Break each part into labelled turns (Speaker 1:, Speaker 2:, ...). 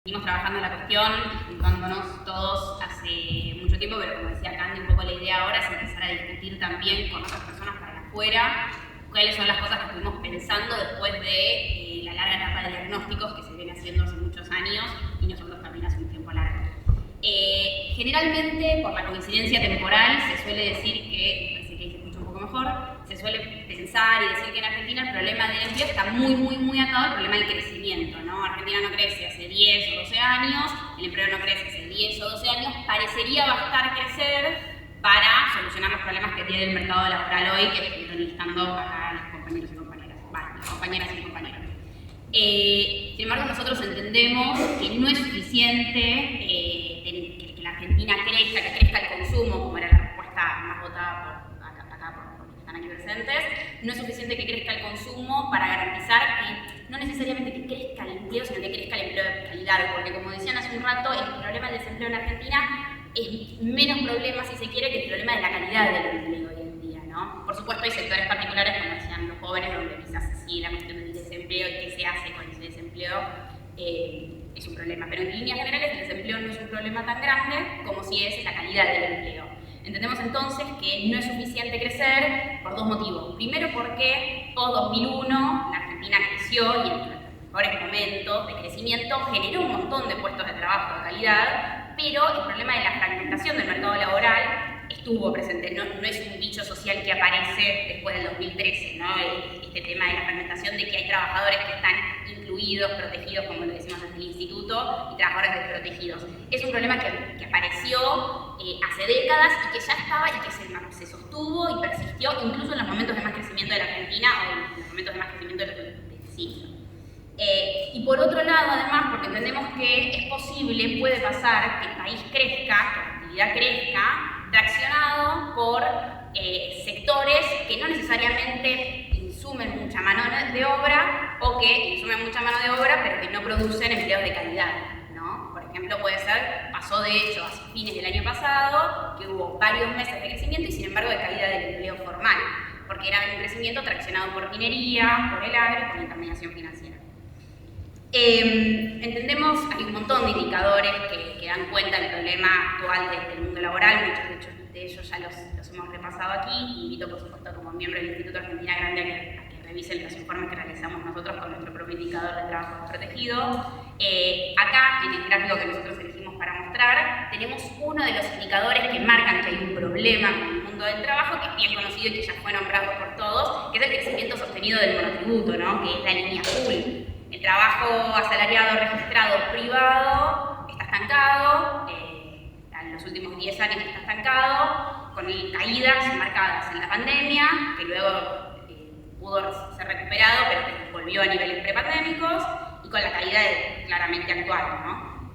Speaker 1: Venimos trabajando en la cuestión, juntándonos todos hace mucho tiempo, pero como decía Candy, un poco la idea ahora es empezar a discutir también con otras personas para afuera cuáles son las cosas que estuvimos pensando después de la larga etapa de diagnósticos que se viene haciendo hace muchos años y nosotros también hace un tiempo largo. Generalmente, por la coincidencia temporal, se suele decir que, parece que ahí se escucha un poco mejor, se suele pensar y decir que en Argentina el problema del empleo está muy atado al problema del crecimiento, ¿no? Argentina no crece hace 10 o 12 años, el empleo no crece hace 10 o 12 años, parecería bastar crecer para solucionar los problemas que tiene el mercado laboral hoy, que estuvieron listando acá los compañeros y compañeras, las compañeras y compañeros. Sin embargo, nosotros entendemos que no es suficiente que la Argentina crezca, que crezca el consumo, como era la respuesta más votada por los que están aquí presentes. No es suficiente que crezca el consumo para garantizar que no necesariamente que crezca el empleo, sino que crezca el empleo de calidad, porque como decían hace un rato, el problema del desempleo en Argentina es menos problema, si se quiere, que el problema de la calidad del empleo hoy en día, ¿no? Por supuesto hay sectores particulares, como decían los jóvenes, donde quizás sí la cuestión del desempleo y qué se hace con ese desempleo es un problema, pero en líneas generales el desempleo no es un problema tan grande como si es la calidad del empleo. Entendemos entonces que no es suficiente crecer por dos motivos. Primero, porque post-2001 la Argentina creció y en los mejores momentos de crecimiento generó un montón de puestos de trabajo de calidad, pero el problema de la fragmentación del mercado laboral estuvo presente, no es un bicho social que aparece después del 2013, ¿no? Este tema de la fragmentación, de que hay trabajadores que están incluidos, protegidos, como lo decimos desde el instituto, y trabajadores desprotegidos. Es un problema que apareció hace décadas y que ya estaba y que se sostuvo y persistió incluso en los momentos de más crecimiento de la Argentina o en los momentos de más crecimiento del siglo. Y por otro lado, además, porque entendemos que es posible, puede pasar que el país crezca, que la actividad crezca, traccionado por sectores que no necesariamente insumen mucha mano de obra o que insumen mucha mano de obra pero que no producen empleos de calidad, ¿no? Por ejemplo, puede ser, pasó de hecho a fines del año pasado, que hubo varios meses de crecimiento y sin embargo de caída del empleo formal, porque era un crecimiento traccionado por minería, por el agro y por la intermediación financiera. Entendemos, hay un montón de indicadores que dan cuenta del problema actual del mundo laboral, muchos de ellos ya los hemos repasado aquí. Invito, por supuesto, como miembro del Instituto Argentina Grande a que revisen los informes que realizamos nosotros con nuestro propio indicador de trabajo desprotegido. Acá, en el gráfico que nosotros elegimos para mostrar, tenemos uno de los indicadores que marcan que hay un problema con el mundo del trabajo, que es bien conocido y que ya fue nombrado por todos, que es el crecimiento sostenido del monotributo, ¿no? Que es la línea azul. El trabajo asalariado registrado privado está estancado, en los últimos 10 años está estancado, con caídas marcadas en la pandemia, que luego pudo ser recuperado, pero que volvió a niveles prepandémicos, y con la caída claramente actual, ¿no?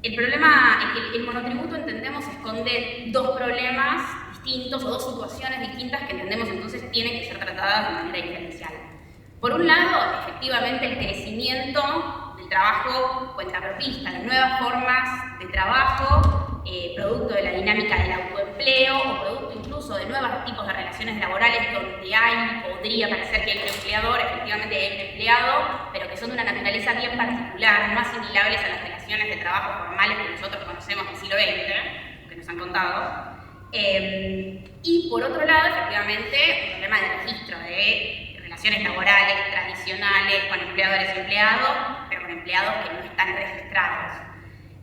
Speaker 1: El problema, el monotributo, entendemos, esconde dos problemas distintos o dos situaciones distintas que entendemos entonces tienen que ser tratadas de manera diferencial. Por un lado, efectivamente, el crecimiento del trabajo cuentapropista, de nuevas formas de trabajo, producto de la dinámica del autoempleo o producto incluso de nuevos tipos de relaciones laborales donde podría parecer que hay un empleador, efectivamente hay un empleado, pero que son de una naturaleza bien particular, no asimilables a las relaciones de trabajo formales que nosotros conocemos del siglo XX, que nos han contado. Y por otro lado, efectivamente, un problema de registro de relaciones laborales tradicionales con empleadores y empleados, pero con empleados que no están registrados.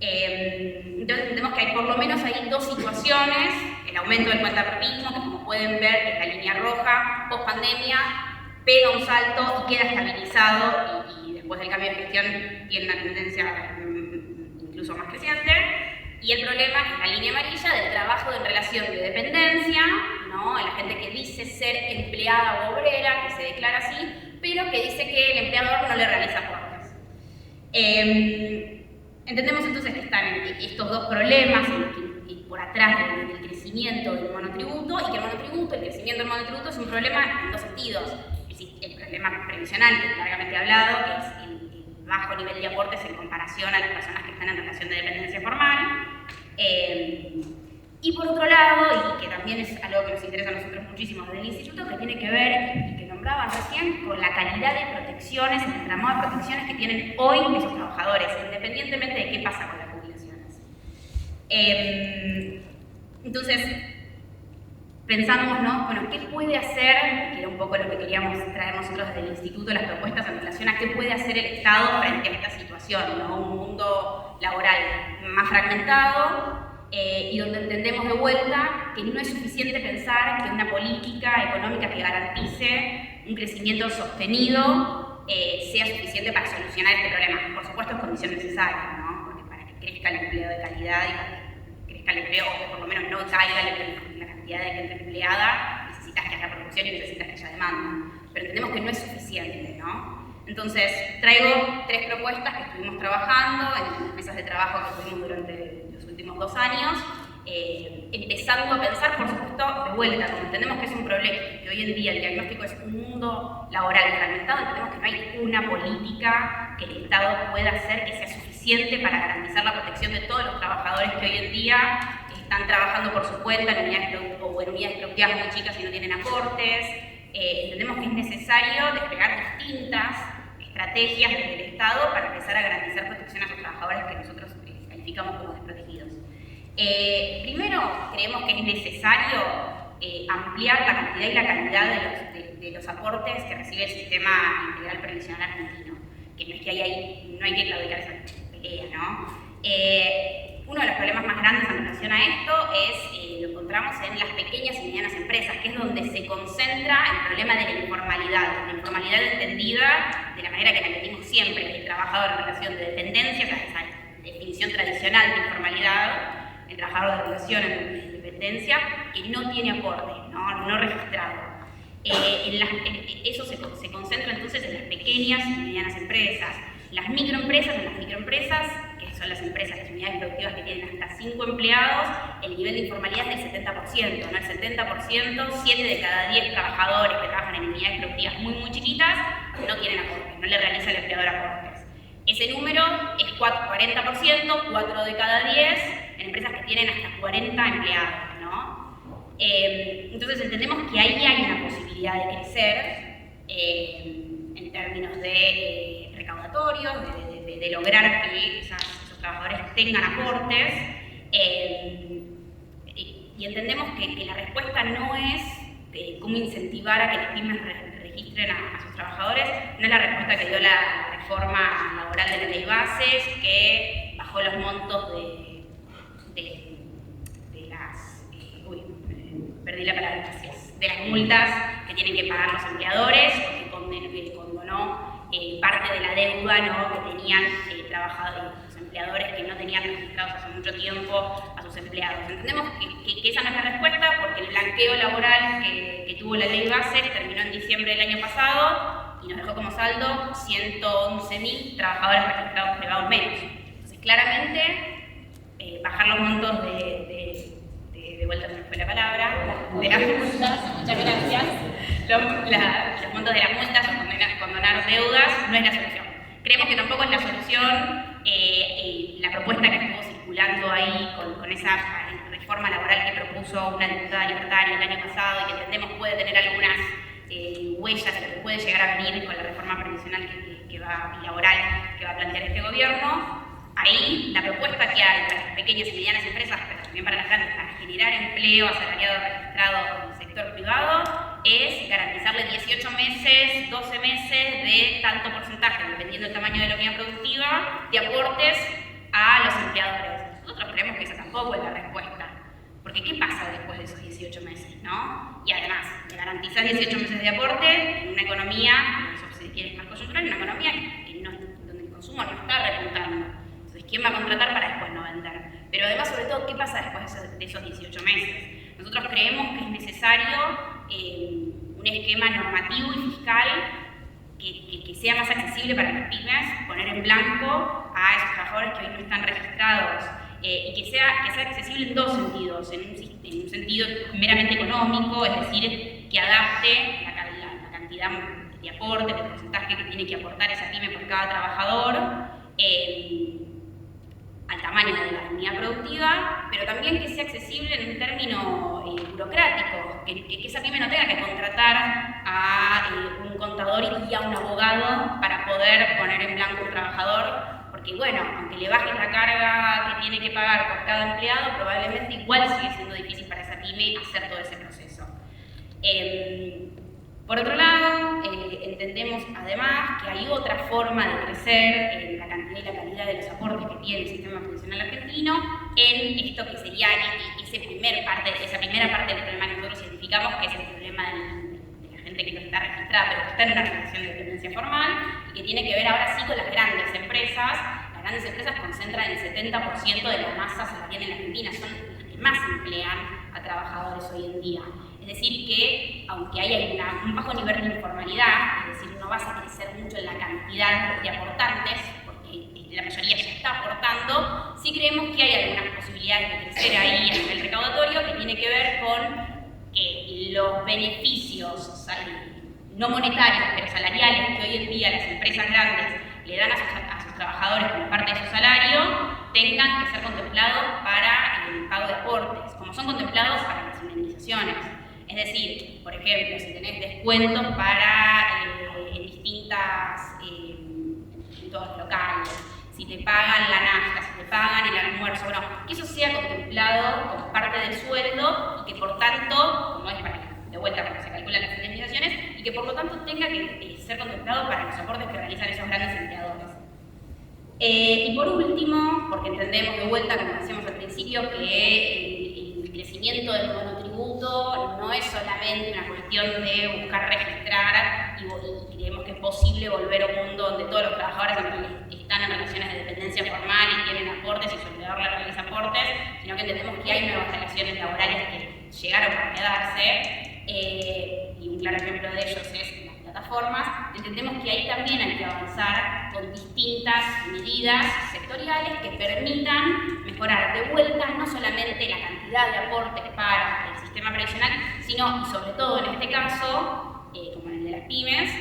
Speaker 1: Entonces entendemos que hay por lo menos ahí dos situaciones: el aumento del cuentapropismo, que como pueden ver, que es la línea roja, post pandemia, pega un salto y queda estabilizado y después del cambio de gestión tiene una tendencia incluso más creciente. Y el problema es la línea amarilla del trabajo en relación de dependencia, ¿no? La gente que dice ser empleada o obrera, que se declara así, pero que dice que el empleador no le realiza aportes. Entendemos entonces que están estos dos problemas por atrás del crecimiento del monotributo, y que el crecimiento del monotributo es un problema en dos sentidos. El problema previsional, que es largamente hablado, que es el bajo nivel de aportes en comparación a las personas que están en relación de dependencia formal. Y por otro lado, y que también es algo que nos interesa a nosotros muchísimo desde el instituto, que tiene que ver, y que nombraban recién, con la calidad cantidad de protecciones, el entramado de protecciones que tienen hoy esos trabajadores, independientemente de qué pasa con las jubilaciones. Entonces, pensamos, ¿no? Bueno, ¿qué puede hacer? Que era un poco lo que queríamos traer nosotros desde el instituto, las propuestas en relación a qué puede hacer el Estado frente a esta situación, ¿no? Un mundo laboral más fragmentado, y donde entendemos de vuelta que no es suficiente pensar que una política económica que garantice un crecimiento sostenido sea suficiente para solucionar este problema. Por supuesto es condición necesaria, ¿no? Porque para que crezca el empleo de calidad y para que crezca el empleo, o que por lo menos no caiga la cantidad de gente empleada, necesitas que haya producción y necesitas que haya demanda. Pero entendemos que no es suficiente, ¿no? Entonces, traigo 3 propuestas que estuvimos trabajando en las mesas de trabajo que tuvimos durante los últimos 2 años, empezando a pensar, por supuesto, de vuelta, como entendemos que es un problema, que hoy en día el diagnóstico es un mundo laboral fragmentado, entendemos que no hay una política que el Estado pueda hacer que sea suficiente para garantizar la protección de todos los trabajadores que hoy en día están trabajando por su cuenta en unidades productivas muy chicas y no tienen aportes. Entendemos que es necesario desplegar distintas estrategias desde el Estado para empezar a garantizar protección a esos trabajadores que nosotros calificamos como desprotegidos. Primero, creemos que es necesario ampliar la cantidad y la calidad de los aportes que recibe el sistema integral previsional argentino, que no es que no hay que claudicar esa pelea, ¿no? Uno de los problemas más grandes en relación a esto lo encontramos en las pequeñas y medianas empresas, que es donde se concentra el problema de la informalidad entendida de la manera que la entendimos siempre, el trabajador en relación de dependencia, esa definición tradicional de informalidad, el trabajador de relación en dependencia, que no tiene aporte, no registrado. Eso se concentra entonces en las pequeñas y medianas empresas. Las microempresas, que son las empresas, las unidades productivas que tienen hasta 5 empleados, el nivel de informalidad es del 70%, ¿no? El 70%, 7 de cada 10 trabajadores que trabajan en unidades productivas muy chiquitas, no tienen aportes, no le realiza el empleador aportes. Ese número es 40%, 4 de cada 10, en empresas que tienen hasta 40 empleados, ¿no? Entonces entendemos que ahí hay una posibilidad de crecer en términos de recaudatorios, de lograr que esos trabajadores tengan aportes, y entendemos que la respuesta no es cómo incentivar a que las pymes registren a sus trabajadores, no es la respuesta que dio la reforma laboral de la ley bases, que bajó los montos de las multas que tienen que pagar los empleadores, o que condonó parte de la deuda, ¿no?, que tenían los empleadores que no tenían registrados hace mucho tiempo a sus empleados. Entendemos que esa no es la respuesta, porque el blanqueo laboral que tuvo la ley bases terminó en diciembre del año pasado y nos dejó como saldo 111.000 trabajadores registrados privados menos. Entonces, claramente, bajar los montos de vuelta se me fue la palabra, de las multas, muchas gracias, los montos de las multas o condonar deudas no es la solución. Creemos que tampoco es la solución la propuesta que estuvo circulando ahí con esa reforma laboral que propuso una diputada libertaria el año pasado y que entendemos puede tener algunas huellas de lo que puede llegar a venir con la reforma previsional y laboral que va a plantear este gobierno. Ahí la propuesta que hay para las pequeñas y medianas empresas, pero también para las grandes, para generar empleo asalariado registrado en el sector privado, es garantizarle 18 meses, 12 meses de tanto porcentaje, dependiendo del tamaño de la unidad productiva, de aportes a los empleadores. Nosotros creemos que esa tampoco es la respuesta. Porque ¿qué pasa después de esos 18 meses, no? Y además, le garantizas 18 meses de aporte en una economía, eso si quieres más coyuntural, en una economía donde el consumo no está repuntando. Entonces, ¿quién va a contratar para después no vender? Pero además, sobre todo, ¿qué pasa después de esos 18 meses? Nosotros creemos que es necesario un esquema normativo y fiscal que sea más accesible para las pymes, poner en blanco a esos trabajadores que hoy no están registrados, y que sea accesible en dos sentidos, en un sentido meramente económico, es decir, que adapte la cantidad de aporte, el porcentaje que tiene que aportar esa pyme por cada trabajador, al tamaño de la unidad productiva, pero también que sea accesible en un término burocrático, que esa pyme no tenga que contratar a un contador y contador y a un abogado para poder poner en blanco un trabajador, porque bueno, aunque le bajes la carga que tiene que pagar por cada empleado, probablemente igual sigue siendo difícil para esa pyme hacer todo ese proceso. Por otro lado, entendemos además que hay otra forma de crecer en la cantidad y la calidad de los aportes que tiene el sistema previsional argentino, en esto que sería esa primera parte del problema que nosotros identificamos, que es el problema de la gente que no está registrada, pero que está en una relación de dependencia formal, y que tiene que ver ahora sí con las grandes empresas. Las grandes empresas concentran el 70% de la masa salarial en la Argentina, son las que más emplean a trabajadores hoy en día. Es decir, que aunque haya un bajo nivel de informalidad, es decir, no vas a crecer mucho en la cantidad de aportantes, porque la mayoría ya está aportando, sí creemos que hay algunas posibilidades de crecer ahí a nivel recaudatorio, que tiene que ver con que los beneficios no monetarios, pero salariales, que hoy en día las empresas grandes le dan a sus trabajadores como parte de su salario, tengan que ser contemplados para el pago de aportes, como son contemplados para las indemnizaciones. Es decir, por ejemplo, si tenés descuentos para en distintos locales, si te pagan la nafta, si te pagan el almuerzo, bueno, que eso sea contemplado como parte del sueldo y que por tanto, como es de vuelta para que se calculan las indemnizaciones, y que por lo tanto tenga que ser contemplado para los aportes que realizan esos grandes empleadores. Y por último, porque entendemos de vuelta, como decíamos al principio, que el crecimiento del monotributo no es solamente una cuestión de buscar registrar y creemos que es posible volver a un mundo donde todos los trabajadores están en relaciones de dependencia formal y tienen aportes y su empleador les realiza aportes, sino que entendemos que hay nuevas relaciones laborales que llegaron para quedarse, y un claro ejemplo de ellos es las plataformas. Entendemos que ahí también hay que avanzar con distintas medidas sectoriales que permitan mejorar de vuelta no solamente la cantidad de aportes para el sistema previsional, sino, y sobre todo en este caso, como en el de las pymes,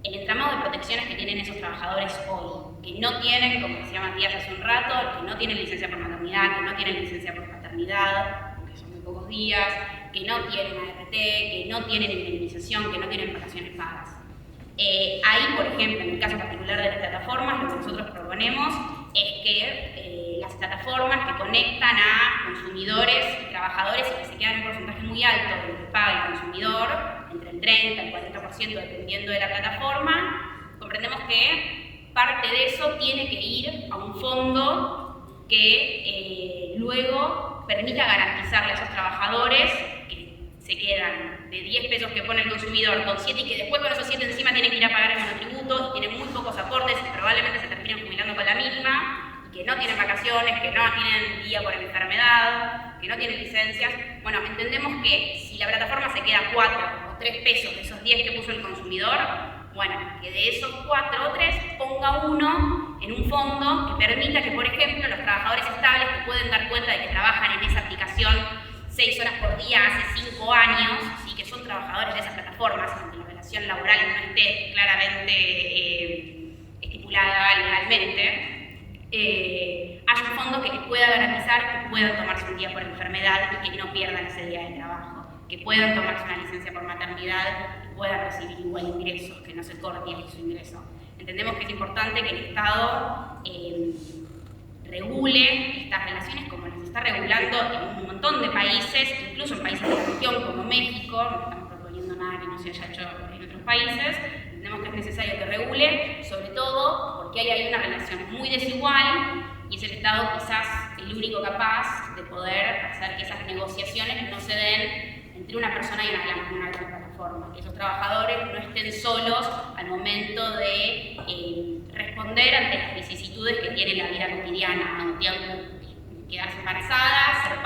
Speaker 1: el entramado de protecciones que tienen esos trabajadores hoy, que no tienen, como decía Matías hace un rato, que no tienen licencia por maternidad, que no tienen licencia por paternidad, porque son muy pocos días, que no tienen ART, que no tienen indemnización, que no tienen vacaciones pagas. Ahí, por ejemplo, en el caso particular de las plataformas, lo que nosotros proponemos es que las plataformas que conectan a consumidores y trabajadores y que se quedan en un porcentaje muy alto de lo que paga el consumidor, entre el 30 y el 40% dependiendo de la plataforma, comprendemos que parte de eso tiene que ir a un fondo que luego permita garantizarle a esos trabajadores que se quedan de 10 pesos que pone el consumidor con 7 y que después con esos 7 encima tienen que ir a pagar el monotributo y tienen muy pocos aportes y probablemente se terminen jubilando con la mínima, y que no tienen vacaciones, que no tienen día por enfermedad, que no tienen licencias. Bueno, entendemos que si la plataforma se queda 4 o 3 pesos de esos 10 que puso el consumidor, bueno, que de esos 4 o 3 ponga uno en un fondo que permita que, por ejemplo, los trabajadores estables que pueden dar cuenta de que trabajan en esa aplicación 6 horas por día hace 5 años, ¿sí? Que son trabajadores de esas plataformas, aunque la relación laboral no esté claramente estipulada legalmente, hay un fondo que les pueda garantizar que puedan tomarse un día por enfermedad y que no pierdan ese día de trabajo, que puedan tomarse una licencia por maternidad y puedan recibir igual ingresos, que no se corte ahí su ingreso. Entendemos que es importante que el Estado regule estas relaciones como las está regulando en un montón de países, incluso en países de la región como México. No estamos proponiendo nada que no se haya hecho en otros países. Entendemos que es necesario que regule, sobre todo porque hay una relación muy desigual y es el Estado quizás el único capaz de poder hacer que esas negociaciones no se den entre una persona y una gran plataforma, que esos trabajadores no estén solos al momento de responder ante las vicisitudes que tiene la vida cotidiana, quedarse embarazada, ser